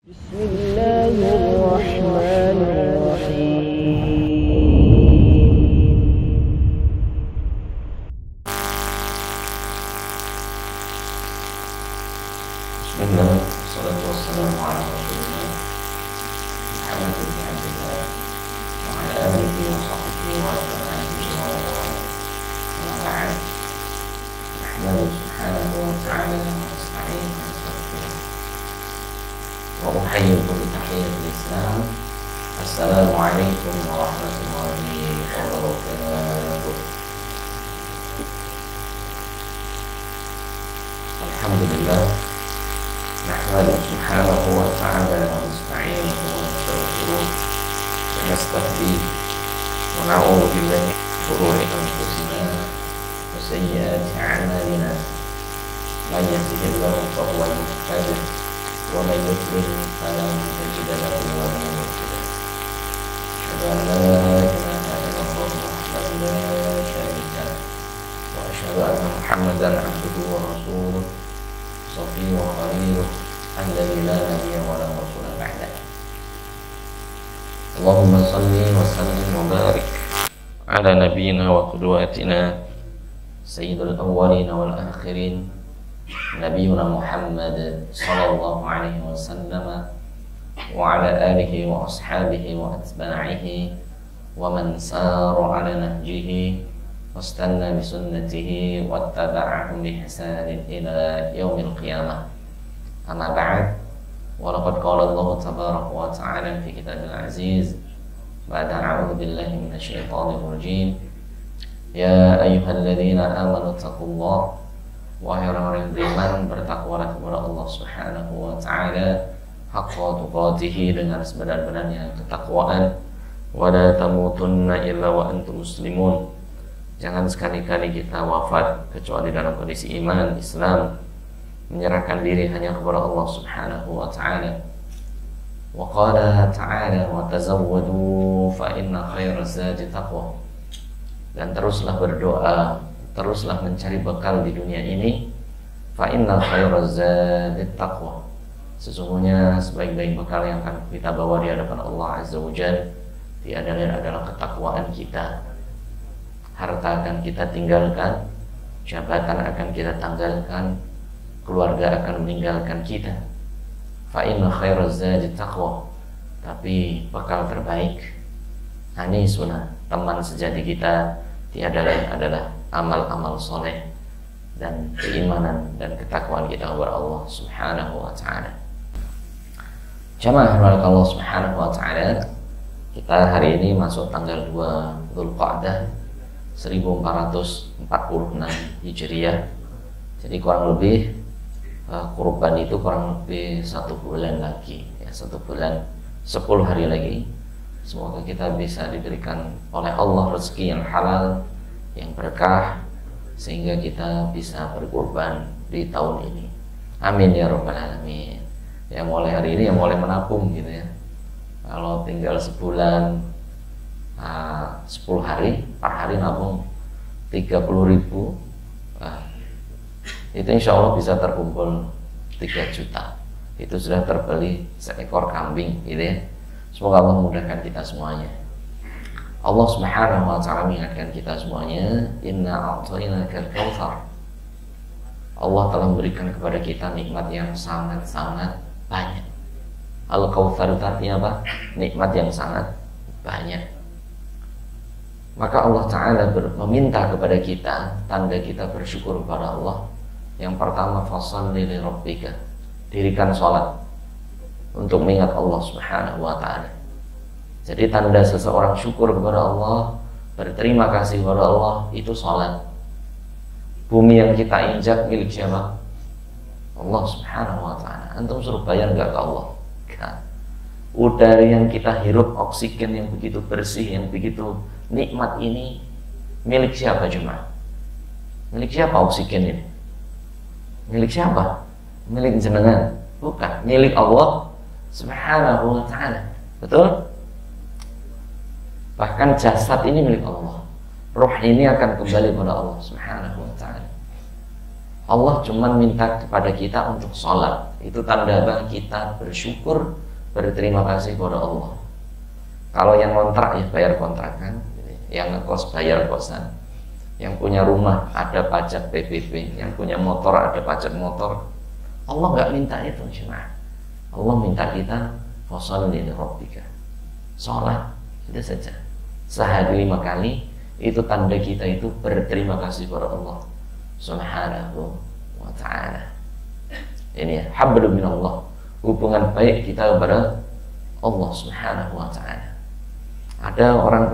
Bismillah, wassalatu wassalamu ala rasulillah Muhammad bin Abdillah wa ala alihi wa sahbihi wa tabi'in wa ba'd. Nahmadu subhanahu wa ta'ala wa nasta'inu wa nastaghfiruh wa uhayyikum bi tahiyyatil Islam. Assalamu alaikum warahmatullahi wabarakatuh. Alhamdulillah, nahmadu subhanahu wa ta'ala wa nasta'inuhu wa nastaghfiruh wa nastahdihi wa na'udzu billahi min shururi anfusina wa sayyiati a'malina. Man yahdihillahu fa huwa al-muhtadi wa man yudlil fala tajida lahu waliyyan murshida. Asyhadu an la ilaha illallah wahdahu la syarika lahu wa asyhadu anna Muhammadan abduhu wa rasuluh Sofi wa khaliluh alladzi la nabiyya wa la rasula ba'dah. Allahumma salli wa sallim wa barik ala nabiyyina wa qudwatina sayyidul awwalin wal akhirin nabiyuna Muhammad sallallahu alaihi wasallam wa ala alihi wa ashabihi wa atba'ihi wa man sara ala nahjihi wastanna bisunnatihi wattaba'ahum biihsanin ila yaumil qiyamah. Amma ba'd, wa laqad qala Allah tabaraka wa ta'ala fi kitabil aziz ba'da a'udzu billahi minasy syaithanir rajim. Ya ayyuhalladzina amanu taqullaha, wahai orang-orang yang beriman, bertakwalah kepada Allah Subhanahu wa ta'ala haqqa tuqatih, dengan sebenar-benarnya ketakwaan. Wa la tamutunna illa wa antum muslimun, jangan sekali-kali kita wafat kecuali dalam kondisi iman, Islam, menyerahkan diri hanya kepada Allah Subhanahu wa ta'ala. Wa qala ta'ala wa tazawwadu fa inna khairaz zadi taqwa, dan teruslah berdoa, teruslah mencari bekal di dunia ini. Fa inna khairaz zadi taqwa, sesungguhnya sebaik-baik bekal yang akan kita bawa di hadapan Allah Azza wa Jalla tiada lain adalah ketakwaan kita. Harta akan kita tinggalkan, jabatan akan kita tanggalkan, keluarga akan meninggalkan kita. Fa inna khairaz zadi taqwa, tapi bekal terbaik, anisuna, teman sejati kita, tiada lain adalah amal-amal soleh dan keimanan dan ketakwaan kita kepada Allah Subhanahu wa ta'ala. Jamaah Allah Subhanahu wa ta'ala, kita hari ini masuk tanggal 2 Dzulqa'dah 1446 Hijriah. Jadi kurang lebih kurban itu kurang lebih 1 bulan lagi, ya, 1 bulan 10 hari lagi. Semoga kita bisa diberikan oleh Allah rezeki yang halal, yang berkah, sehingga kita bisa berkurban di tahun ini. Amin ya rabbal alamin. Ya, mulai hari ini ya mulai menabung gitu ya. Kalau tinggal sebulan 10 hari, per hari nabung 30.000, itu insya Allah bisa terkumpul 3 juta. Itu sudah terbeli seekor kambing gitu ya. Semoga Allah memudahkan kita semuanya. Allah Subhanahu wa ta'ala mengingatkan kita semuanya, inna a'tainakal kautsar. Allah telah memberikan kepada kita nikmat yang sangat-sangat banyak. Al-Kautsar itu artinya apa? Nikmat yang sangat banyak. Maka Allah Ta'ala meminta kepada kita, tanda kita bersyukur kepada Allah. Yang pertama, fasholli li rabbika, dirikan sholat untuk mengingat Allah Subhanahu wa ta'ala. Jadi tanda seseorang syukur kepada Allah, berterima kasih kepada Allah, itu sholat. Bumi yang kita injak milik siapa? Allah Subhanahu wa ta'ala. Antum suruh bayar nggak ke Allah? Kan? Udara yang kita hirup, oksigen yang begitu bersih, yang begitu nikmat ini milik siapa jemaah? Milik siapa oksigen ini? Milik siapa? Milik jenengan? Bukan, milik Allah Subhanahu wa ta'ala. Betul? Bahkan jasad ini milik Allah. Ruh ini akan kembali kepada Allah Subhanahu wa ta'ala. Allah cuma minta kepada kita untuk sholat. Itu tanda apa? Kita bersyukur, berterima kasih kepada Allah. Kalau yang kontrak ya bayar kontrakan, yang ngekos bayar kosan, yang punya rumah ada pajak PBB, yang punya motor ada pajak motor. Allah nggak minta itu, cuma Allah minta kita fasholli li rabbika, sholat, itu saja. Sehari 5 kali, itu tanda kita itu berterima kasih kepada Allah Subhanahu wa ta'ala. Ini ya, hablum minallah, hubungan baik kita kepada Allah Subhanahu wa ta'ala. Ada orang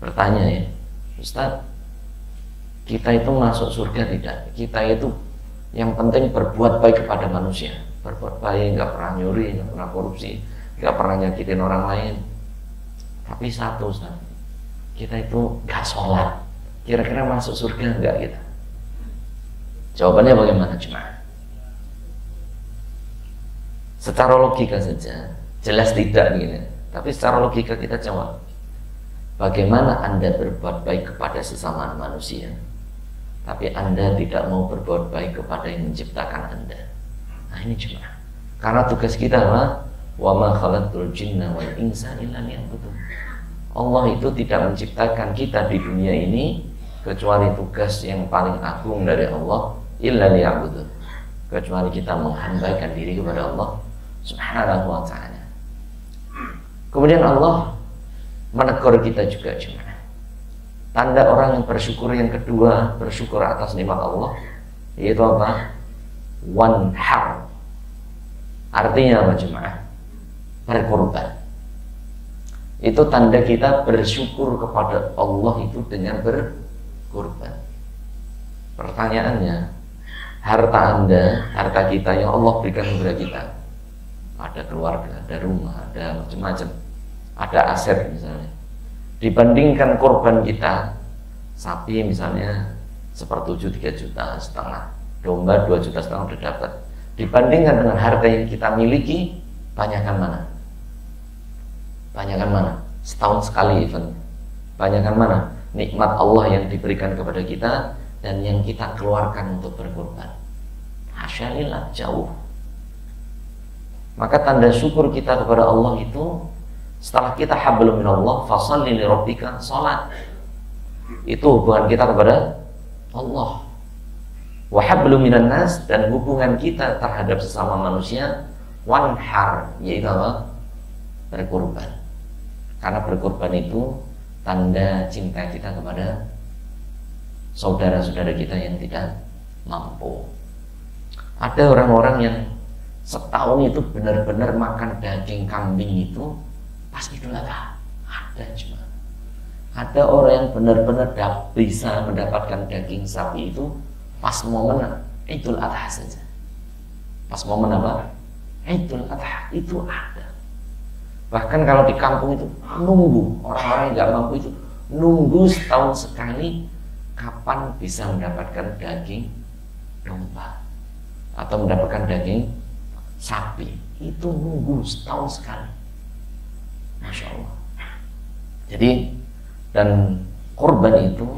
bertanya ya, Ustaz, kita itu masuk surga tidak? Kita itu yang penting berbuat baik kepada manusia, berbuat baik, nggak pernah nyuri, nggak pernah korupsi, nggak pernah nyakitin orang lain. Tapi satu, Ustaz, kita itu nggak sholat, kira-kira masuk surga nggak kita? Jawabannya bagaimana jemaah? Secara logika saja jelas tidak begini. Tapi secara logika kita jawab, bagaimana Anda berbuat baik kepada sesama manusia, tapi Anda tidak mau berbuat baik kepada yang menciptakan Anda? Nah ini jemaah, karena tugas kita apa? Wa ma khalaqtul jinna wal insa illa liya'budun. Allah itu tidak menciptakan kita di dunia ini kecuali tugas yang paling agung dari Allah, illa liya'budun, kecuali kita menghambakan diri kepada Allah Subhanahu wa ta'ala. Kemudian Allah menegur kita juga jemaah. Tanda orang yang bersyukur yang kedua, bersyukur atas nikmat Allah, yaitu apa? Wanhar. Artinya apa jemaah? Berkorban. Itu tanda kita bersyukur kepada Allah itu dengan berkorban. Pertanyaannya, harta Anda, harta kita yang Allah berikan kepada kita, ada keluarga, ada rumah, ada macam-macam, ada aset misalnya, dibandingkan korban kita, sapi misalnya 1/7 3,5 juta, domba 2,5 juta udah dapat, dibandingkan dengan harta yang kita miliki, banyakkan mana? Banyakkan mana? Setahun sekali event. Banyakkan mana? Nikmat Allah yang diberikan kepada kita dan yang kita keluarkan untuk berkorban. Hasyalillah, jauh. Maka tanda syukur kita kepada Allah itu, setelah kita hablum minallah, fasholli li rabbika, salat. Itu hubungan kita kepada Allah. Wa hablum minan nas, dan hubungan kita terhadap sesama manusia, wanhar, yaitu apa? Berkorban. Karena berkorban itu tanda cinta kita kepada saudara-saudara kita yang tidak mampu. Ada orang-orang yang setahun itu benar-benar makan daging kambing itu pas Idul Adha. Ada cuma. Ada orang yang benar-benar bisa mendapatkan daging sapi itu pas momen Idul Adha saja. Pas momen apa? Idul Adha itu ada. Bahkan kalau di kampung itu nunggu, orang-orang yang nggak mampu itu nunggu setahun sekali kapan bisa mendapatkan daging domba atau mendapatkan daging sapi. Itu nunggu setahun sekali. Masya Allah. Jadi, dan korban itu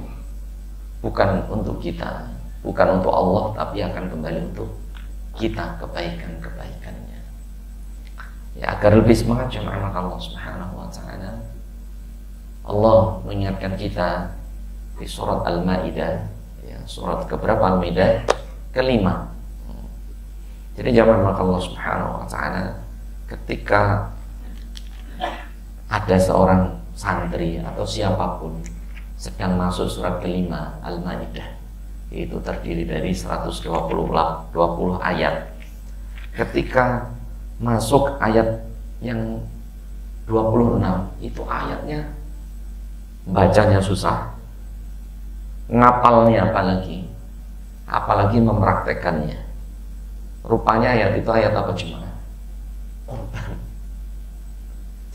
bukan untuk kita, bukan untuk Allah, tapi akan kembali untuk kita, kebaikan-kebaikannya. Ya, agar lebih semangat jemaah Allah Subhanahu wa ta'ala, Allah mengingatkan kita di surat Al-Maidah, ya, surat keberapa Al-Maidah? ke-5. Jadi jemaah Allah Subhanahu wa ta'ala, ketika ada seorang santri atau siapapun sedang masuk surat ke-5 Al-Maidah, itu terdiri dari 120 ayat. Ketika masuk ayat yang 26, itu ayatnya bacanya susah, ngapalnya apalagi mempraktekannya. Rupanya ayat itu ayat apa cuma? Korban.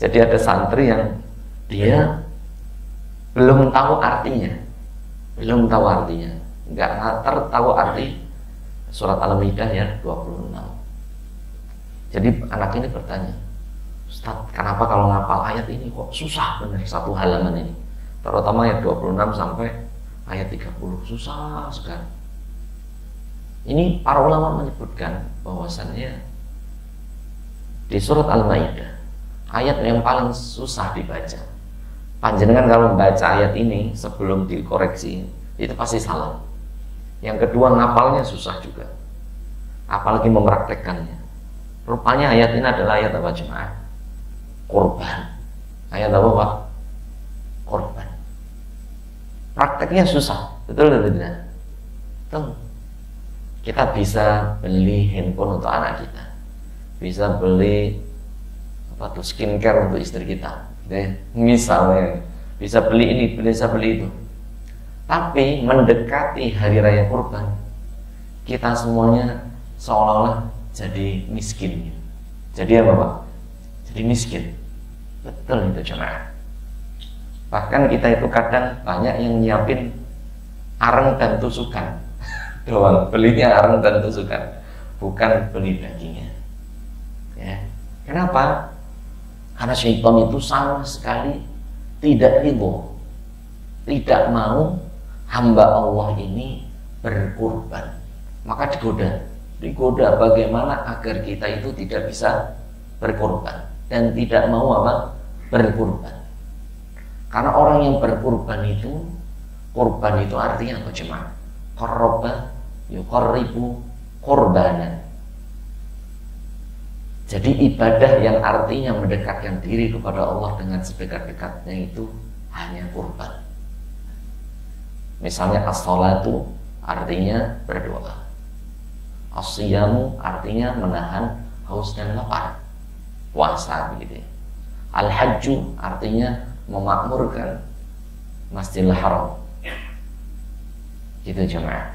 Jadi ada santri yang dia belum tahu artinya, nggak tahu arti surat Al-Maidah ya 26. Jadi anak ini bertanya, Ustaz, kenapa kalau ngapal ayat ini kok susah bener satu halaman ini? Terutama ayat 26 sampai ayat 30, susah sekali. Ini para ulama menyebutkan bahwasannya di surat Al-Maidah ayat yang paling susah dibaca. Panjenengan kalau membaca ayat ini sebelum dikoreksi itu pasti salah. Yang kedua, ngapalnya susah juga, apalagi mempraktekkannya. Rupanya ayat ini adalah ayat apa jemaah? Kurban. Ayat apa Pak? Kurban. Prakteknya susah, betul atau tidak? Betul. Kita bisa beli handphone untuk anak kita, bisa beli apa tuh skincare untuk istri kita, misalnya bisa beli ini, bisa beli itu. Tapi mendekati hari raya kurban, kita semuanya seolah-olah jadi miskin. Jadi apa Pak? Jadi miskin. Betul itu jemaah. Bahkan kita itu kadang banyak yang nyiapin areng dan tusukan doang, belinya areng dan tusukan, bukan beli dagingnya. Ya. Kenapa? Karena syaitan itu sama sekali tidak ridho, tidak mau hamba Allah ini berkurban. Maka digoda bagaimana agar kita itu tidak bisa berkurban dan tidak mau apa? Berkurban. Karena orang yang berkurban itu, kurban itu artinya apa jemaah? Qarraba yuqarribu qurbanan. Jadi ibadah yang artinya mendekatkan diri kepada Allah dengan sedekat-dekatnya itu hanya kurban. Misalnya as-sholatu artinya berdoa, as-siyamu artinya menahan haus dan lapar, puasa begitu. Al-hajju artinya memakmurkan Masjidil Haram. Gitu jemaah.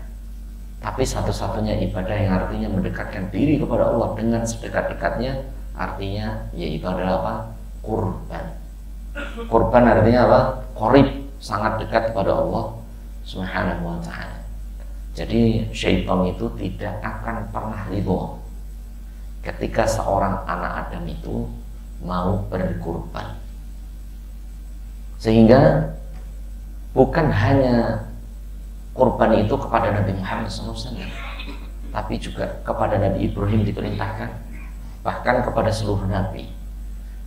Tapi satu-satunya ibadah yang artinya mendekatkan diri kepada Allah dengan sedekat-dekatnya artinya yaitu adalah apa? Kurban. Kurban artinya apa? Qorib, sangat dekat kepada Allah Subhanahu wa ta'ala. Jadi syaitan itu tidak akan pernah ridho ketika seorang anak Adam itu mau berkurban. Sehingga bukan hanya kurban itu kepada Nabi Muhammad SAW, tapi juga kepada Nabi Ibrahim diperintahkan, bahkan kepada seluruh Nabi,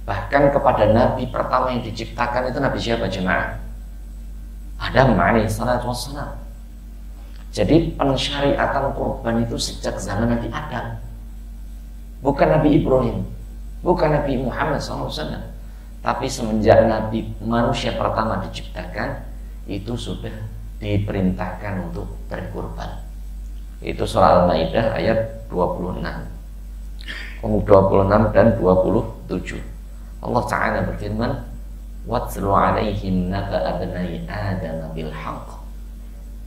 bahkan kepada Nabi pertama yang diciptakan itu Nabi siapa jemaah? Adam alaihissalatu wassalam. Jadi pensyariatan kurban itu sejak zaman Nabi Adam, bukan Nabi Ibrahim, bukan Nabi Muhammad SAW, tapi semenjak Nabi manusia pertama diciptakan itu sudah diperintahkan untuk berkurban. Itu surah Al-Maidah ayat 26 dan 27. Allah Ta'ala berfirman, "Watlu 'alaihim naba'a bani Adam bil haqq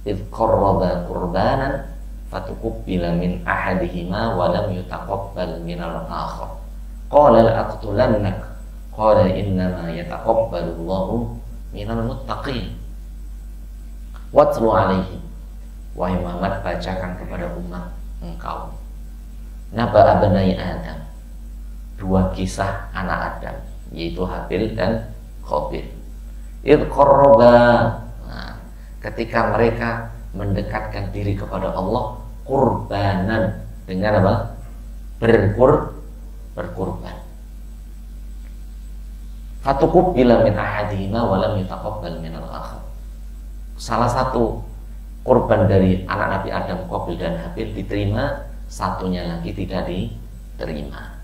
idh qarraba qurbanan fatuqabbala min ahadihima wa lam yutaqabbal min al-akhar qala la'aqtulannak qala innama yataqabbalu Allahu minal muttaqin." Watlu alaihi, wahai Muhammad, bacakan kepada umat engkau naba abnai Adam, dua kisah anak Adam, yaitu Habil dan Qabil. Idh qarraba, ketika mereka mendekatkan diri kepada Allah kurbanan, dengan apa? Berkurban. Fatuqabbala min ahadihima wa lam yutaqabbal min al-akhar. Salah satu kurban dari anak Nabi Adam, Qabil dan Habil diterima, satunya lagi tidak diterima.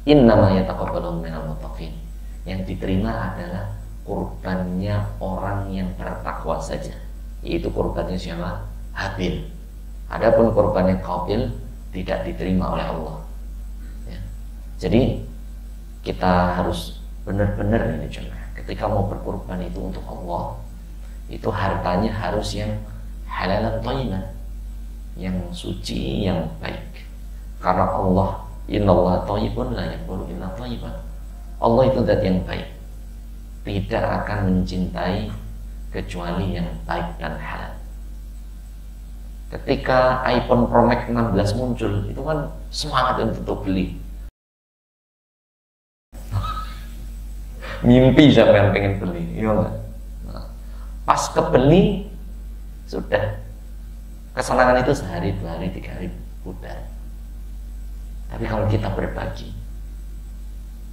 Innama yataqabbalu minal muttaqin. Yang diterima adalah kurbannya orang yang bertakwa saja, yaitu kurbannya siapa? Habil. Adapun kurbannya Qabil tidak diterima oleh Allah. Ya. Jadi kita harus benar-benar ini jemaah, ketika mau berkurban itu untuk Allah, itu hartanya harus yang halalan thayyiban, yang suci, yang baik. Karena Allah, innallaha thayyibun la yaqbalu illa thayyiban. Allah itu zat yang baik, tidak akan mencintai kecuali yang baik dan halal. Ketika iPhone Pro Max 16 muncul, itu kan semangat untuk beli. Mimpi siapa yang pengen beli, iya enggak? Pas kebeli sudah Kesenangan itu sehari, 2 hari, 3 hari pudar. Tapi kalau kita berbagi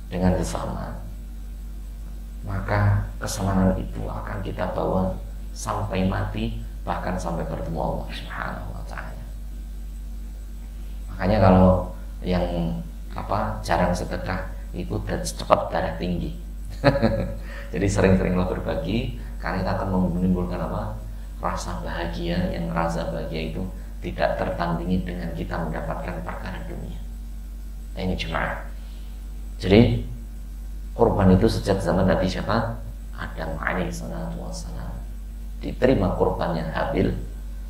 dengan sesama, maka kesenangan itu akan kita bawa sampai mati, bahkan sampai bertemu Allah Subhanahu wa ta'ala. Makanya kalau yang jarang sedekah itu cepat darah tinggi. Jadi sering-seringlah berbagi, karena itu akan menimbulkan rasa bahagia, yang rasa bahagia itu tidak tertandingi dengan kita mendapatkan perkara dunia. Nah, ini jemaah. Jadi kurban itu sejak zaman Nabi siapa? Adam alaihi salatu wassalam. Diterima kurbannya Habil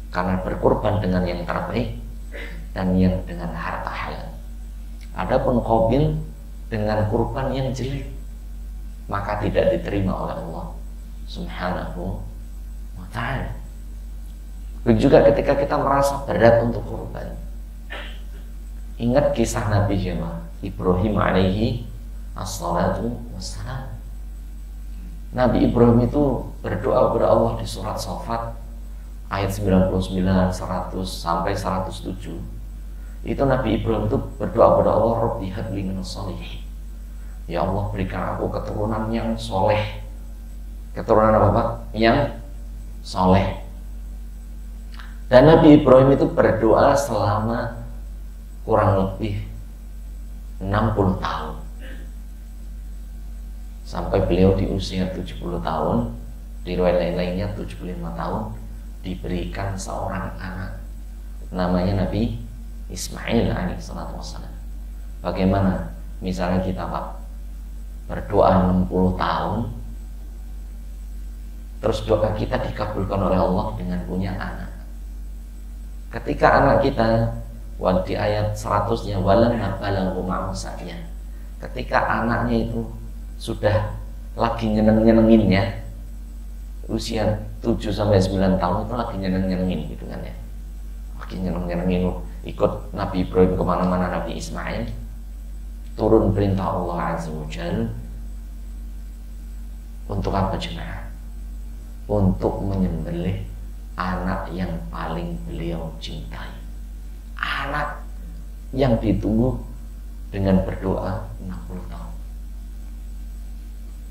karena berkurban dengan yang terbaik dan yang dengan harta halal. Adapun Qabil dengan kurban yang jelek, maka tidak diterima oleh Allah Subhanahu wa ta'ala. Begitu juga ketika kita merasa berat untuk kurban. Ingat kisah Nabi Ibrahim alaihi assalatu wassalam. Nabi Ibrahim itu berdoa kepada Allah di surat Shafat ayat 99, 100 sampai 107. Itu Nabi Ibrahim itu berdoa kepada Allah, Rabbi habli minas sholihin. Ya Allah, berikan aku keturunan yang soleh. Keturunan apa Pak? Yang soleh. Dan Nabi Ibrahim itu berdoa selama kurang lebih 60 tahun. Sampai beliau di usia 70 tahun, di riwayat lainnya 75 tahun, diberikan seorang anak namanya Nabi Ismail alaihissalam. Bagaimana misalnya kita Pak berdoa 60 tahun, terus doa kita dikabulkan oleh Allah dengan punya anak. Ketika anak kita di ayat 100-nya walamma balagha ma'asiyah, ketika anaknya itu sudah lagi nyeneng-nyenenginnya, usia 7 sampai 9 tahun itu lagi nyeneng-nyenengin gitu kan ya, lagi nyeneng-nyenengin, ikut Nabi Ibrahim kemana-mana, Nabi Ismail, turun perintah Allah Azza wa Jalla. Untuk apa jemaah? Untuk menyembelih anak yang paling beliau cintai, anak yang ditunggu dengan berdoa 60 tahun.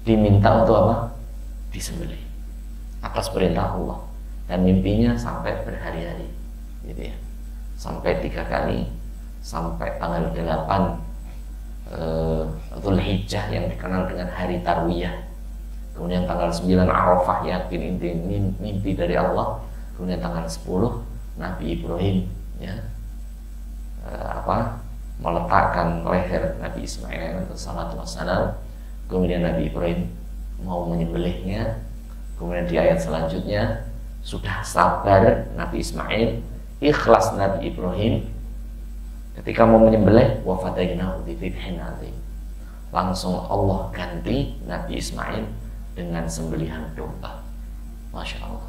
Diminta untuk apa? Disembelih atas perintah Allah, dan mimpinya sampai berhari-hari gitu ya, sampai 3 kali, sampai tanggal 8 Dzulhijjah yang dikenal dengan hari Tarwiyah, kemudian tanggal 9 Arafah, yakin ini mimpi dari Allah, kemudian tanggal 10 Nabi Ibrahim meletakkan leher Nabi Ismail salatu wassalam, kemudian Nabi Ibrahim mau menyembelihnya, kemudian di ayat selanjutnya sudah sabar Nabi Ismail, ikhlas Nabi Ibrahim ketika mau menyembelih, wa fadainahu bidzibhin adzim, langsung Allah ganti Nabi Ismail dengan sembelihan domba. Masya Allah.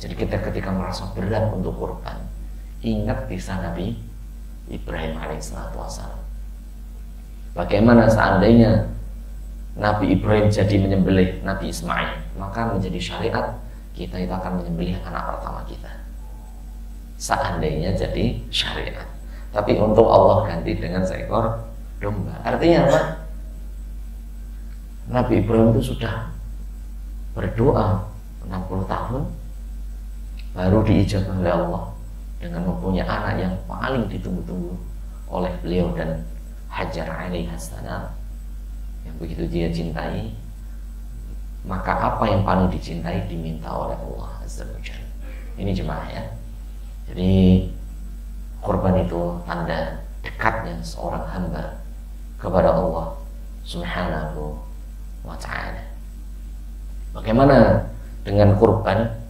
Jadi kita ketika merasa berat untuk kurban, ingat kisah Nabi Ibrahim alaihissalatu wassalam. Bagaimana seandainya Nabi Ibrahim jadi menyembelih Nabi Ismail, maka menjadi syariat kita itu akan menyembelih anak pertama kita. Seandainya jadi syariat. Tapi untuk Allah ganti dengan seekor domba. Artinya apa? Nabi Ibrahim itu sudah berdoa 60 tahun baru diijabah oleh Allah dengan mempunyai anak yang paling ditunggu-tunggu oleh beliau dan Hajar alaihissalam yang begitu dia cintai. Maka apa yang paling dicintai diminta oleh Allah Azza wa Jalla. Ini jemaah ya. Jadi kurban itu tanda dekatnya seorang hamba kepada Allah Subhanahu wa ta'ala. Bagaimana dengan kurban?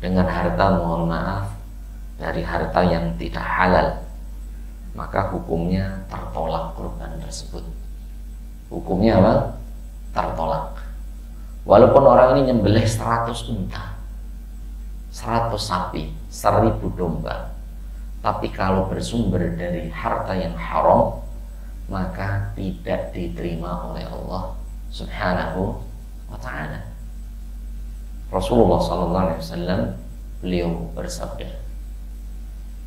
Dengan harta, mohon maaf, dari harta yang tidak halal, maka hukumnya tertolak kurban tersebut. Hukumnya apa? Tertolak. Walaupun orang ini nyembelih 100 unta, 100 sapi, 1000 domba, tapi kalau bersumber dari harta yang haram, maka tidak diterima oleh Allah Subhanahu wa ta'ala. Rasulullah SAW beliau bersabda,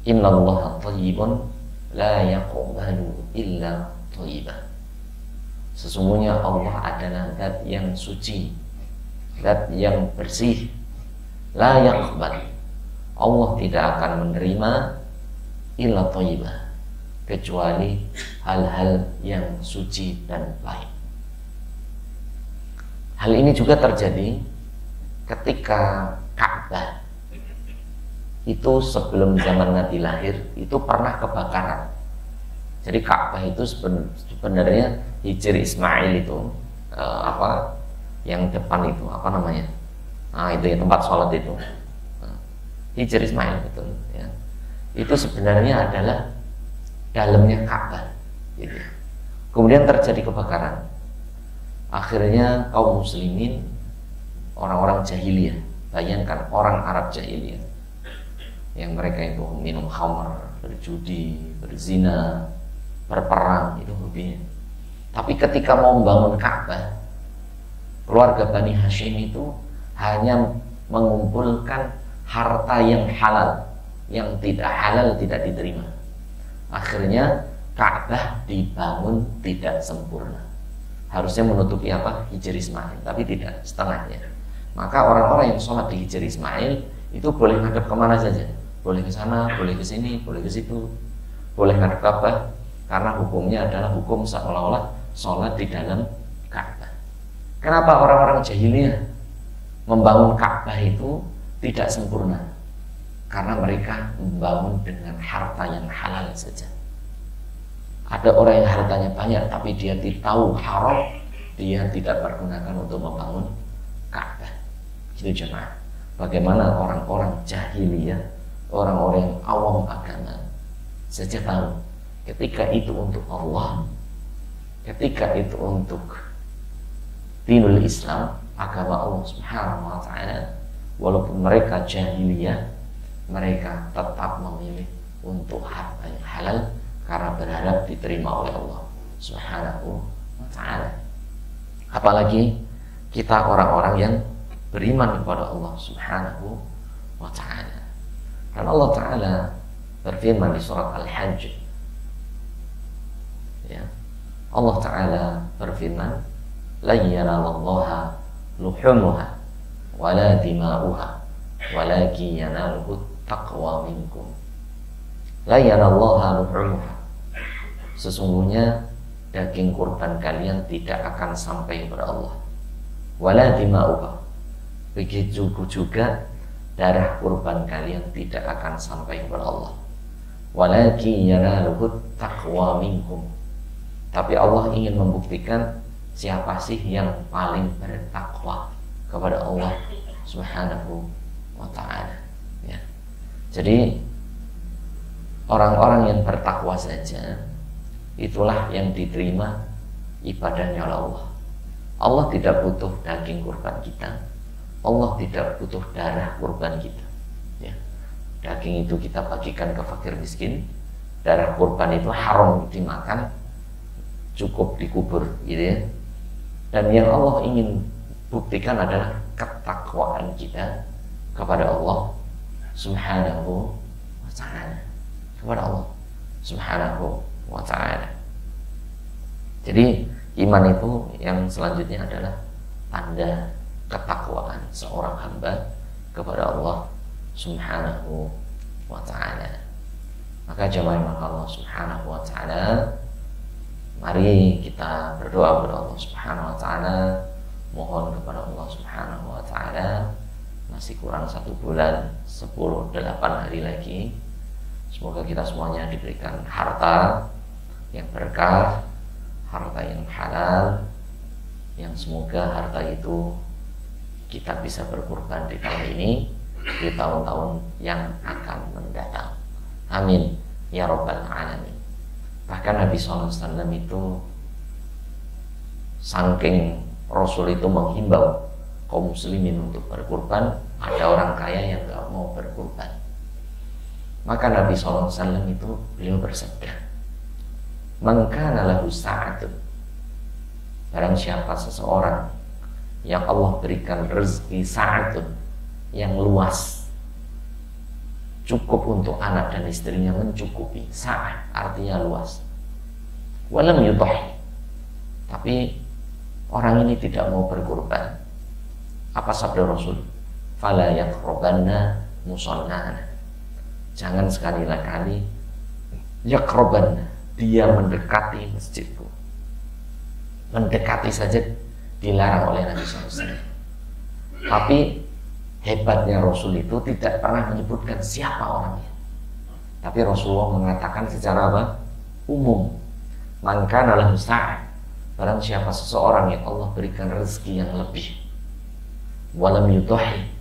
Innallaha thayyibun la yaqbalu illa thayyibah. Sesungguhnya Allah adalah zat yang suci, zat yang bersih. La yaqbal, Allah tidak akan menerima illa thayyibah, kecuali hal-hal yang suci dan baik. Hal ini juga terjadi ketika Ka'bah itu sebelum zaman Nabi lahir itu pernah kebakaran. Jadi Ka'bah itu sebenarnya Hijr Ismail itu yang depan itu apa namanya? Itu ya tempat sholat itu. Hijr Ismail betul ya. Itu sebenarnya adalah dalamnya Ka'bah gitu. Kemudian terjadi kebakaran. Akhirnya kaum muslimin, orang-orang jahiliyah, bayangkan orang Arab jahiliyah yang mereka itu minum khamr, berjudi, berzina, berperang, itu hobinya. Tapi ketika mau membangun Ka'bah, keluarga Bani Hashim itu hanya mengumpulkan harta yang halal, yang tidak halal tidak diterima. Akhirnya Ka'bah dibangun tidak sempurna. Harusnya menutupi Hijr Ismail, tapi tidak, setengahnya. Maka orang-orang yang sholat di Hijr Ismail itu boleh ngadep kemana saja, boleh ke sana, boleh ke sini, boleh ke situ, boleh ngadep Ka'bah, karena hukumnya adalah hukum seolah-olah sholat di dalam Ka'bah. Kenapa orang-orang jahiliyah membangun Ka'bah itu tidak sempurna? Karena mereka membangun dengan harta yang halal saja. Ada orang yang hartanya banyak tapi dia tidak tahu haram, dia tidak pergunakan untuk membangun Ka'bah. Gitu jemaah. Bagaimana orang-orang jahiliyah, orang-orang yang awam agama saja tahu ketika itu untuk Allah, ketika itu untuk dinul Islam, agama Allah Subhanahu wa ta'ala, walaupun mereka jahiliyah, mereka tetap memilih untuk harta yang halal karena berharap diterima oleh Allah Subhanahu wa ta'ala. Apalagi kita orang-orang yang beriman kepada Allah Subhanahu wa ta'ala. Dan Allah Ta'ala berfirman di surat Al-Hajj ya, Allah Ta'ala berfirman, la yanalallaha luhumuha wala dima'uha walakin yanaluhu taqwa minkum. La yanalallaha luhumuha, sesungguhnya daging kurban kalian tidak akan sampai kepada Allah. Wala dima'uha, begitu juga darah kurban kalian tidak akan sampai kepada Allah. Walakin yanaluhu taqwa minkum, tapi Allah ingin membuktikan siapa sih yang paling bertakwa kepada Allah Subhanahu wa ta'ala ya. Jadi orang-orang yang bertakwa saja, itulah yang diterima ibadahnya oleh Allah. Allah tidak butuh daging kurban kita, Allah tidak butuh darah kurban kita ya. Daging itu kita bagikan ke fakir miskin, darah kurban itu haram dimakan, cukup dikubur gitu ya. Dan yang Allah ingin buktikan adalah ketakwaan kita kepada Allah Subhanahu wa ta'ala, kepada Allah Subhanahu wa ta'ala. Jadi iman itu yang selanjutnya adalah tanda ketakwaan seorang hamba kepada Allah Subhanahu wa ta'ala. Maka jamaah Allah Subhanahu wa ta'ala, mari kita berdoa kepada Allah Subhanahu wa ta'ala, mohon kepada Allah Subhanahu wa ta'ala. Masih kurang 1 bulan 8 hari lagi, semoga kita semuanya diberikan harta yang berkah, harta yang halal, yang semoga harta itu kita bisa berkurban di tahun ini, di tahun-tahun yang akan mendatang. Amin ya rabbal alamin. Bahkan Nabi SAW itu saking Rasul itu menghimbau kaum muslimin untuk berkurban, ada orang kaya yang gak mau berkurban. Maka Nabi SAW itu beliau bersabda, man kana lahu sa'atun, barang siapa seseorang yang Allah berikan rezeki sa'atun, yang luas, cukup untuk anak dan istrinya, mencukupi. Sa'ah artinya luas. Walam yudhahi, tapi orang ini tidak mau berkorban. Apa sabda Rasul? Fala yaqrabanna musallana. Jangan sekali-kali yaqrabanna, dia mendekati masjidku. Mendekati saja dilarang oleh Nabi SAW. Tapi hebatnya Rasul itu tidak pernah menyebutkan siapa orangnya. Tapi Rasulullah mengatakan secara apa? Umum. Man kana lahu sa'ah, barang siapa seseorang yang Allah berikan rezeki yang lebih, walam yudhahi,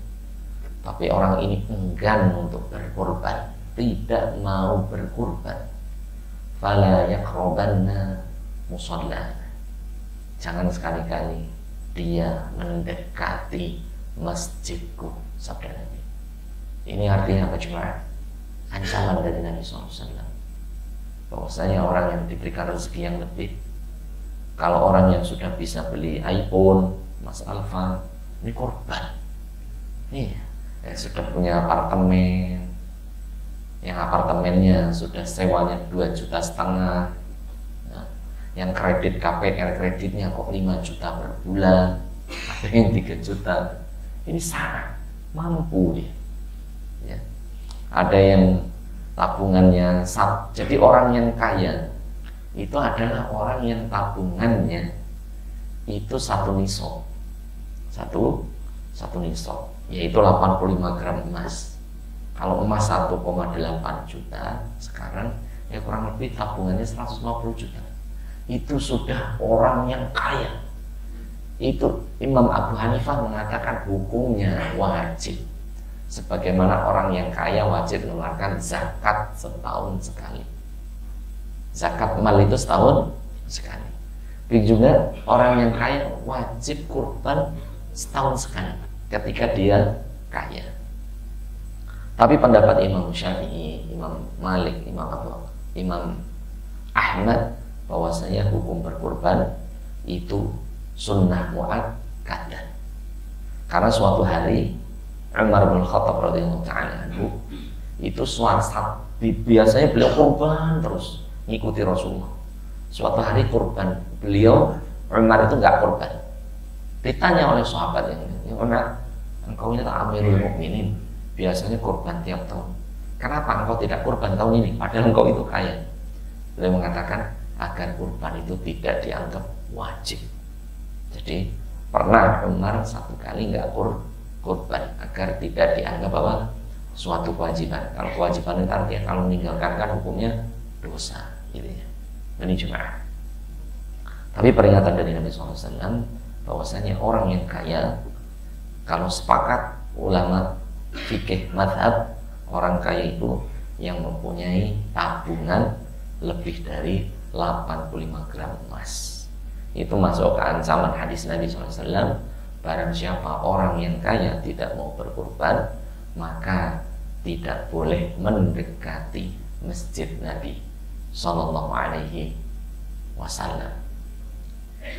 tapi orang ini enggan untuk berkorban, tidak mau berkorban, fala yaqrabanna musallana. Jangan sekali-kali dia mendekati masjidku, sabda Nabi. Ini artinya apa? Cuma ancaman dari Nabi SAW, bahwasanya orang yang diberikan rezeki yang lebih, kalau orang yang sudah bisa beli iPhone, Mas Alfa, ini korban. Iya, yang sudah punya apartemen, yang apartemennya sudah sewanya 2,5 juta, nah, yang kredit KPR kreditnya kok 5 juta per bulan, ada yang 3 juta. Ini sangat mampu dia. Ya. Ada yang tabungannya jadi orang yang kaya itu adalah orang yang tabungannya itu satu nisab, satu nisab, yaitu 85 gram emas. Kalau emas 1,8 juta sekarang, ya kurang lebih tabungannya 150 juta. Itu sudah orang yang kaya. Itu Imam Abu Hanifah mengatakan hukumnya wajib, sebagaimana orang yang kaya wajib mengeluarkan zakat setahun sekali. Zakat mal itu setahun sekali. Begitu juga orang yang kaya wajib kurban setahun sekali ketika dia kaya. Tapi pendapat Imam Syafi'i, Imam Malik, Imam Ahmad, bahwasanya hukum berkurban itu sunnah muakkadah. Karena suatu hari Umar bin Khattab radhiyallahu ta'ala anhu itu biasanya beliau kurban terus ngikuti Rasulullah. Suatu hari kurban beliau, Umar itu nggak kurban. Ditanya oleh sahabat yang ini, Umar, engkau ini Amirul Mukminin, biasanya kurban tiap tahun. Kenapa engkau tidak kurban tahun ini? Padahal engkau itu kaya. Beliau mengatakan agar kurban itu tidak dianggap wajib. Jadi pernah Umar satu kali nggak kurban agar tidak dianggap apa? Suatu kewajiban. Kalau kewajiban itu artinya kalau meninggalkan kan hukumnya dosa, gitu ya. Ini Jemaah. Tapi peringatan dari Nabi SAW bahwasanya orang yang kaya, kalau sepakat ulama fikih madhab, orang kaya itu yang mempunyai tabungan lebih dari 85 gram emas. Itu masuk ke ancaman hadis Nabi SAW. Barang siapa orang yang kaya tidak mau berkorban, maka tidak boleh mendekati masjid Nabi Sallallahu Alaihi Wasallam.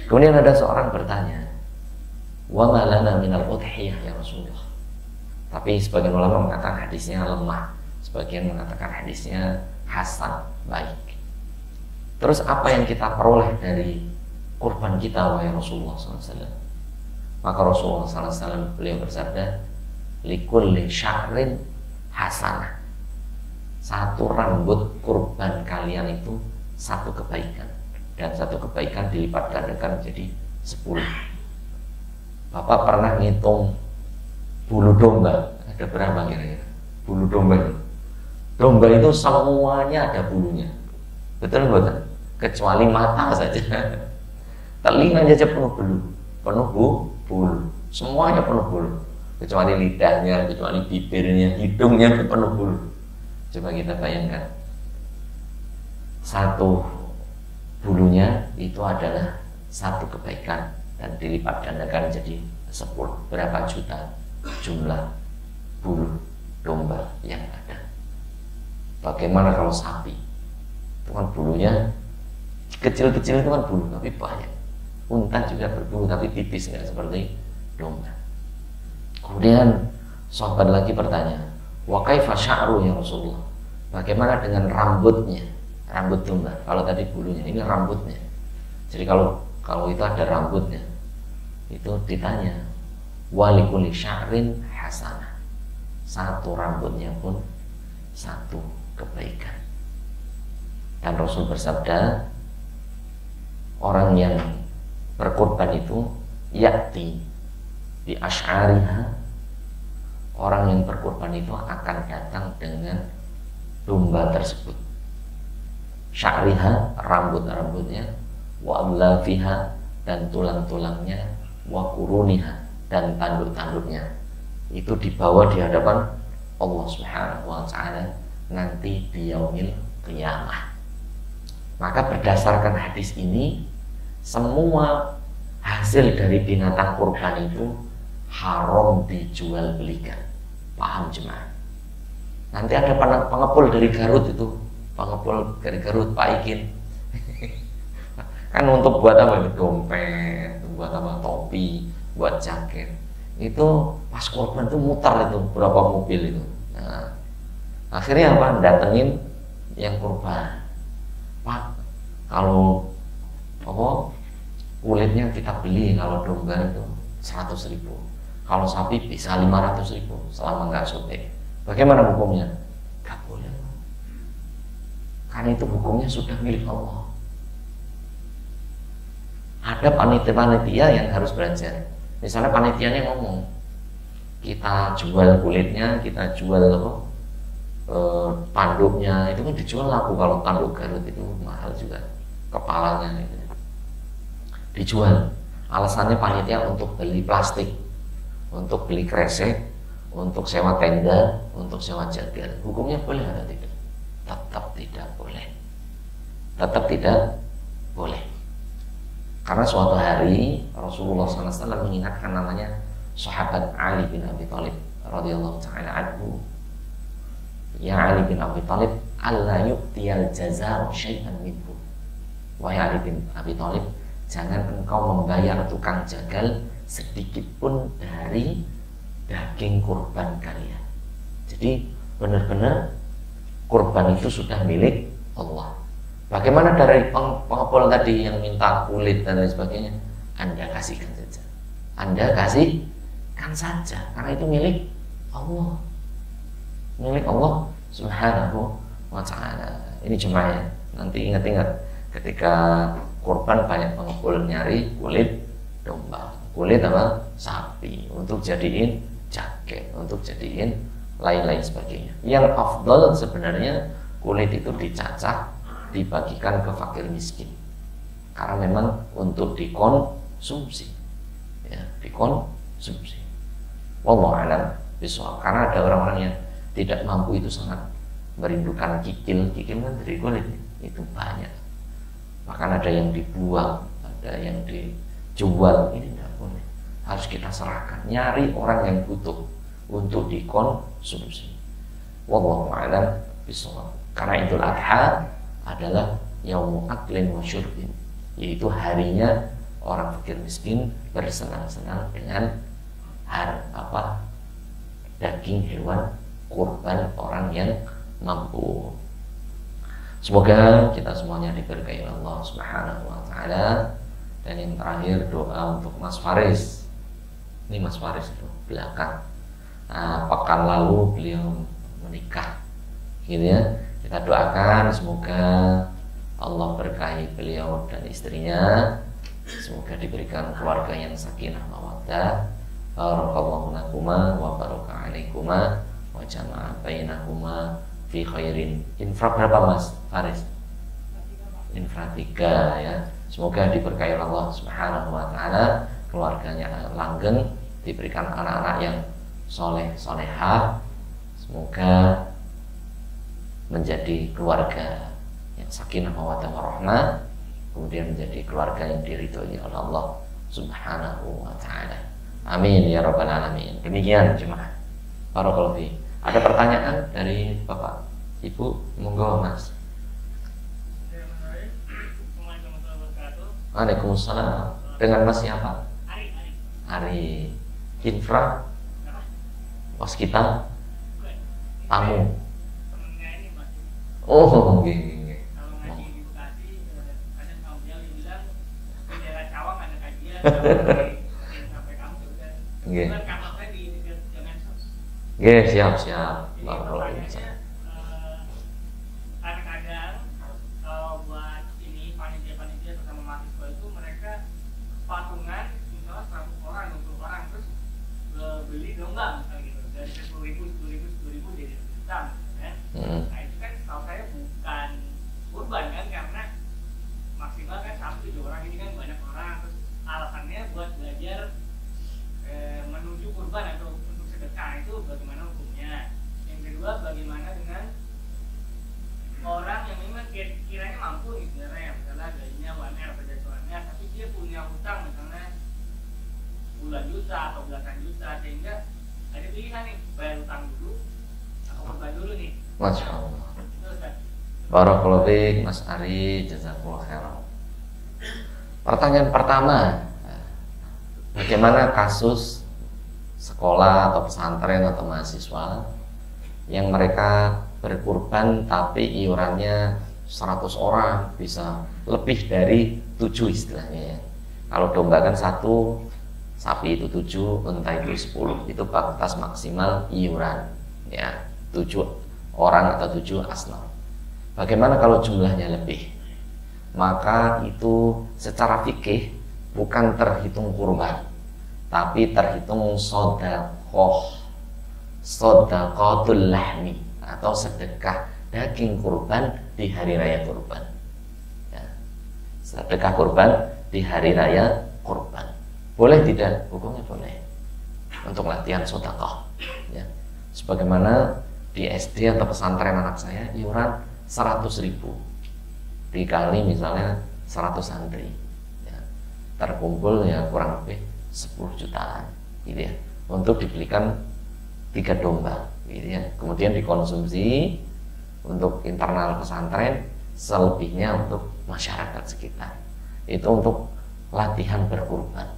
Kemudian ada seorang bertanya, wa ma lana minal udhiyah ya Rasulullah. Tapi sebagian ulama mengatakan hadisnya lemah, sebagian mengatakan hadisnya hasan, baik. Terus apa yang kita peroleh dari kurban kita wahai Rasulullah SAW? Maka Rasulullah SAW beliau bersabda, likulli sya'rin hasanah. Satu rambut kurban kalian itu satu kebaikan, dan satu kebaikan dilipat gandakan menjadi 10. Bapak pernah ngitung bulu domba ada berapa kira-kira? Bulu domba itu, domba itu semuanya ada bulunya, betul betul, kecuali mata saja. Telinga saja penuh bulu, semuanya penuh bulu, kecuali lidahnya, kecuali bibirnya, hidungnya itu penuh bulu. Coba kita bayangkan, satu bulunya itu adalah satu kebaikan dan dilipat gandakan jadi 10. Berapa juta jumlah bulu domba yang ada? Bagaimana kalau sapi? Itu kan bulunya kecil-kecil, itu kan bulu tapi banyak. Unta juga berbulu tapi tipis, nggak seperti domba. Kemudian sahabat lagi bertanya, Wa kaifa sya'ru ya Rasulullah? Bagaimana dengan rambutnya? Rambut domba. Kalau tadi bulunya, ini rambutnya. Jadi kalau itu ada rambutnya, itu ditanya, walikuli sya'rin hasanah. Satu rambutnya pun satu kebaikan. Dan Rasul bersabda, orang yang berkorban itu ya'ti bi asy'ariha, orang yang berkorban itu akan datang dengan domba tersebut. Sya'riha, rambut-rambutnya, wa adlafiha, dan tulang-tulangnya, wa quruniha, dan tanduk-tanduknya. Itu dibawa di hadapan Allah Subhanahu wa taala nanti di yaumil qiyamah. Maka berdasarkan hadis ini, semua hasil dari binatang kurban itu haram dijual belikan. Paham jemaah? Nanti ada pengepul dari Garut itu, pengepul dari Garut, Pak Ikin. Kan untuk buat apa? Dompet, buat apa? Topi, buat jaket. Itu pas kurban itu mutar itu berapa mobil itu. Nah, akhirnya apa? Datengin yang kurban. Pak, kalau apa kulitnya kita beli, kalau domba itu 100.000, kalau sapi bisa 500.000 selama nggak sotek. Bagaimana hukumnya? Gak boleh, karena itu hukumnya sudah milik Allah. Ada panitia-panitia yang harus belajar. Misalnya panitianya ngomong, kita jual kulitnya, kita jual apa, tanduknya, itu kan dijual laku. Kalau tanduk Garut itu mahal juga, kepalanya itu dijual. Alasannya panitia untuk beli plastik, untuk beli kresek, untuk sewa tenda, untuk sewa jagal. Hukumnya boleh atau tidak? Tetap tidak boleh. Tetap tidak boleh. Karena suatu hari Rasulullah SAW mengingatkan namanya sahabat Ali bin Abi Thalib radhiyallahu taala anhu. Ya Ali bin Abi Thalib, alla yu'tiyal jazaa'u syai'an minhu. Wahai Ali bin Abi Thalib, jangan engkau membayar tukang jagal sedikit pun dari daging kurban kalian. Jadi benar-benar kurban itu sudah milik Allah. Bagaimana dari pengepul tadi yang minta kulit dan lain sebagainya? Anda kasihkan saja. Anda kasihkan saja, karena itu milik Allah. Milik Allah Subhanahu wa ta'ala. Ini jemaah ya. Nanti ingat-ingat ketika kurban banyak pengepul nyari kulit domba, kulit apa? Sapi, untuk jadiin jaket, untuk jadiin lain-lain sebagainya. Yang afdal sebenarnya kulit itu dicacah, dibagikan ke fakir miskin, karena memang untuk dikonsumsi, ya, dikonsumsi. Wallahu a'lam bishawab. Karena ada orang-orang yang tidak mampu, itu sangat merindukan kikil kan dari kulit itu banyak, bahkan ada yang dibuang, ada yang dijual. Ini tidak boleh, harus kita serahkan, nyari orang yang butuh untuk dikonsumsi. Wallahu a'lam bishawab. Karena Idul Adha adalah yaumu aklin wa syurbin, yaitu harinya orang fakir miskin bersenang-senang dengan daging hewan kurban orang yang mampu. Semoga kita semuanya diberkahi Allah Subhanahu wa taala. Dan yang terakhir, doa untuk Mas Faris. Ini Mas Faris itu belakang. Pekan lalu beliau menikah, gitu ya. Kita doakan semoga Allah berkahi beliau dan istrinya, semoga diberikan keluarga yang sakinah mawaddah. Barakallahu lakuma wa baraka alaikuma wa jama'a bainakuma fi khairin. Infra berapa Mas Faris? Infra 3 ya. Semoga diberkahi Allah Subhanahu wa taala, keluarganya langgeng, diberikan anak-anak yang soleh solehah. Semoga menjadi keluarga yang sakinah mawaddah warahmah, kemudian menjadi keluarga yang diridhoi oleh Allah Subhanahu wa taala. Amin ya rabbal alamin. Demikian jemaah. Barakallahu fi. Ada pertanyaan dari Bapak Ibu? Monggo Mas. Waalaikumsalam. Dengan Mas siapa? Ari. Infra. Waskita. tamu. Temennya ini Mas. Oh, nggih. Kalau ngaji di Bekasi ada kaum yang bilang di daerah Cawang ada kajian sampai kamu juga. Nggih. Kan kamarnya di dekat jangan sos. Nggih, siap. Jadi Barakallahu pertanyaannya fiik. kadang-kadang buat ini panitia-panitia bersama mahasiswa itu mereka patungan misalnya 100 orang, 20 orang terus beli domba misalnya gitu dari 10.000 jadi juta kan. Nah itu kan setahu saya bukan kurban kan karena maksimal kan 1-2 orang ini kan banyak orang terus alasannya buat belajar menuju kurban atau untuk sedekah itu bagaimana hukumnya. Yang kedua bagaimana dengan orang yang memang kiranya mampu nih sebenarnya misalnya gajinya UMR atau jasa UMR tapi dia punya hutang misalnya puluhan juta atau belasan juta sehingga ada pilihan nih bayar hutang dulu atau kurban dulu nih. Masya Allah. Terus kan Barakallahu fiik Mas Ari, jazakallahu khairan. Pertanyaan pertama, bagaimana kasus sekolah atau pesantren atau mahasiswa yang mereka berkurban tapi iurannya 100 orang, bisa lebih dari 7 istilahnya ya. Kalau domba kan 1, sapi itu 7, unta itu 10, itu batas maksimal iuran ya, 7 orang atau 7 asnaf. Bagaimana kalau jumlahnya lebih? Maka itu secara fikih bukan terhitung kurban, tapi terhitung sedekahul lahmi atau sedekah daging kurban di hari raya kurban ya. Sedekah kurban di hari raya kurban boleh tidak? Hukumnya boleh untuk latihan sedekah ya. Sebagaimana di SD atau pesantren anak saya iuran 100.000 dikali misalnya 100 santri ya. Terkumpul ya kurang lebih 10 jutaan gitu ya, untuk dibelikan 3 domba gitu ya. Kemudian dikonsumsi untuk internal pesantren, selebihnya untuk masyarakat sekitar. Itu untuk latihan berkurban.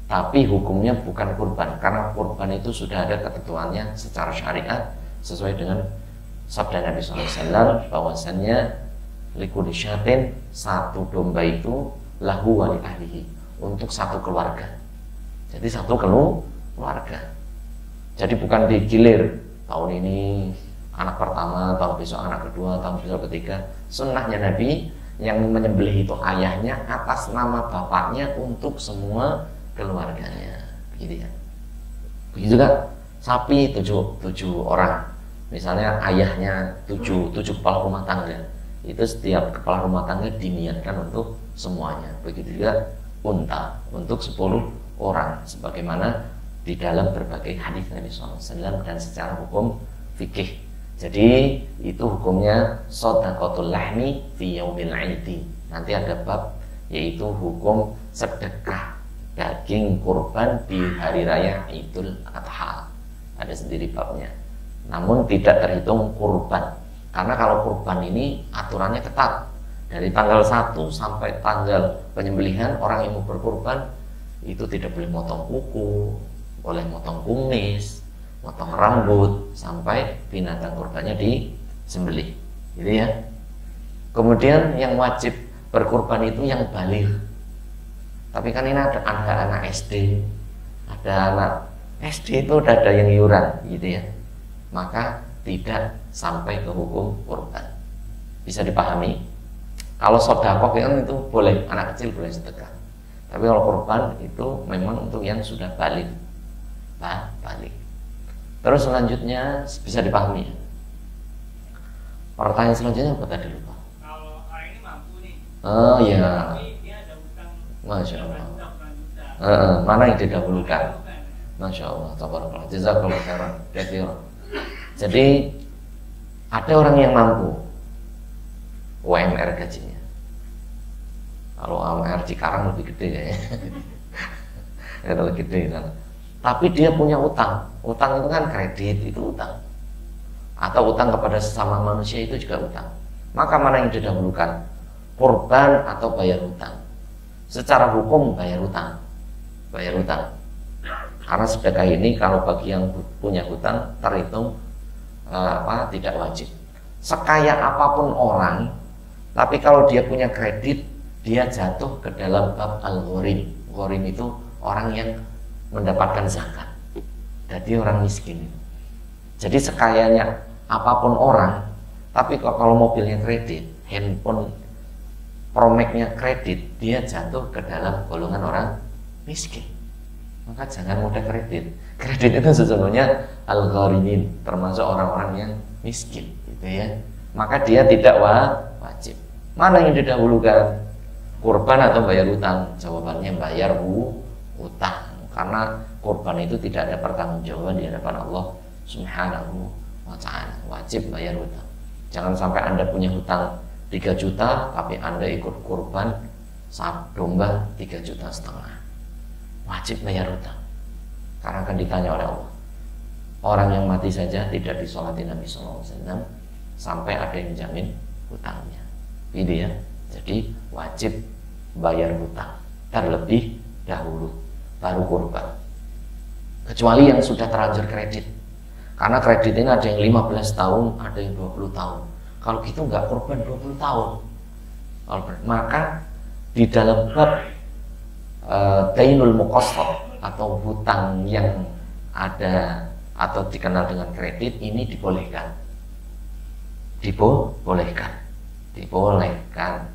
Tapi hukumnya bukan kurban, karena kurban itu sudah ada ketentuannya secara syariat sesuai dengan sabda Nabi SAW bahwasannya likulli syatin, satu domba itu lahu wa li ahlihi, untuk satu keluarga. Jadi satu keluarga. Jadi bukan digilir tahun ini anak pertama, tahun besok anak kedua, tahun besok ketiga. Sunnahnya Nabi yang menyembelih itu ayahnya atas nama bapaknya untuk semua keluarganya, begitu ya. Begitu juga sapi 7 orang, misalnya ayahnya 7 kepala rumah tangga, itu setiap kepala rumah tangga diniatkan untuk semuanya. Begitu juga unta untuk 10 orang, sebagaimana di dalam berbagai hadis Nabi SAW dan secara hukum fikih. Jadi itu hukumnya shadaqatul lahmi fi yaumil aidi. Nanti ada bab yaitu hukum sedekah daging kurban di hari raya Idul Adha. Ada sendiri babnya. Namun tidak terhitung kurban. Karena kalau kurban ini aturannya ketat. Dari tanggal 1 sampai tanggal penyembelihan orang yang mau berkurban itu tidak boleh motong kuku, boleh motong kumis, motong rambut sampai binatang kurbannya disembelih. Gitu ya. Kemudian yang wajib berkurban itu yang baligh. Tapi kan ini ada anak SD, ada anak SD itu udah ada yang iuran gitu ya. Maka tidak sampai ke hukum kurban. Bisa dipahami? Kalau sedekah kan itu boleh, anak kecil boleh sedekah. Tapi kalau kurban itu memang untuk yang sudah baligh. Balik. Terus selanjutnya bisa dipahami ya? Pertanyaan selanjutnya apa tadi lupa? kalau orang ini mampu nih Oh ya, tapi dia ada hutang Masya Allah. juta. Mana yang didahulukan? Masya Allah, tabarakallah, jazakallahu khairan katsiran. Jadi ada orang yang mampu UMR gajinya. Kalau UMR Cikarang lebih gede kayaknya. Itu lebih gede kan. Tapi dia punya utang. Utang itu kan kredit, itu utang. Atau utang kepada sesama manusia itu juga utang. Maka mana yang didahulukan? Kurban atau bayar utang? Secara hukum bayar utang. Bayar utang. Karena sedekah ini kalau bagi yang punya hutang terhitung tidak wajib. Sekaya apapun orang, tapi kalau dia punya kredit, dia jatuh ke dalam bab al-ghorim. Ghorim itu orang yang mendapatkan zakat, jadi orang miskin. Jadi sekayanya apapun orang, tapi kalau mobilnya kredit, handphone promeknya kredit, dia jatuh ke dalam golongan orang miskin. Maka jangan mudah kredit. Kredit itu sesungguhnya al-gharimin, termasuk orang-orang yang miskin, gitu ya. Maka dia tidak wajib. Mana yang didahulukan, kurban atau bayar utang? Jawabannya bayar utang, karena kurban itu tidak ada pertanggungjawaban di hadapan Allah Subhanahu wa ta'ala. Wajib bayar hutang. Jangan sampai Anda punya hutang 3 juta tapi Anda ikut kurban domba 3,5 juta. Wajib bayar hutang, karena akan ditanya oleh Allah. Orang yang mati saja tidak disolati Nabi SAW sampai ada yang menjamin hutangnya, gitu ya. Jadi wajib bayar hutang terlebih dahulu, baru kurban. Kecuali yang sudah terlanjur kredit, karena kredit ini ada yang 15 tahun, ada yang 20 tahun. Kalau gitu nggak kurban 20 tahun. Maka di dalam bab dainul muqassad atau hutang yang ada atau dikenal dengan kredit, ini dibolehkan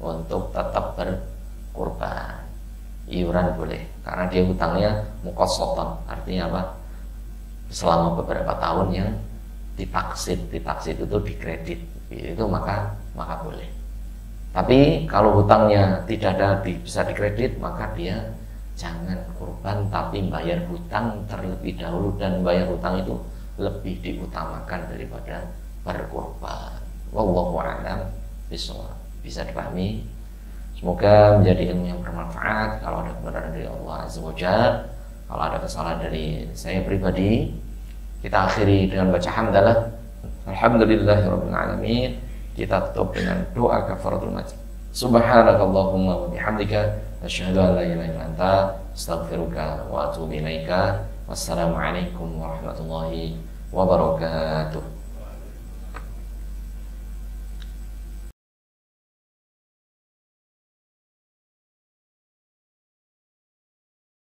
untuk tetap berkurban. Iuran boleh, karena dia hutangnya muqassatan, artinya apa? Selama beberapa tahun yang ditaksid itu dikredit, itu maka boleh. Tapi kalau hutangnya tidak ada bisa dikredit, maka dia jangan kurban tapi bayar hutang terlebih dahulu, dan bayar hutang itu lebih diutamakan daripada berkurban. Wallahu a'lam bishawab. Bisa dipahami? Semoga menjadi ilmu yang bermanfaat. Kalau ada kebenaran dari Allah Azza wa Jalla, kalau ada kesalahan dari saya pribadi, kita akhiri dengan baca hamdalah. Alhamdulillahirabbil alamin. Kita tutup dengan doa kafaratul majlis. Subhanakallahumma wa bihamdika asyhadu an la ilaha illa anta astaghfiruka wa atubu ilaika. Wassalamualaikum warahmatullahi wabarakatuh.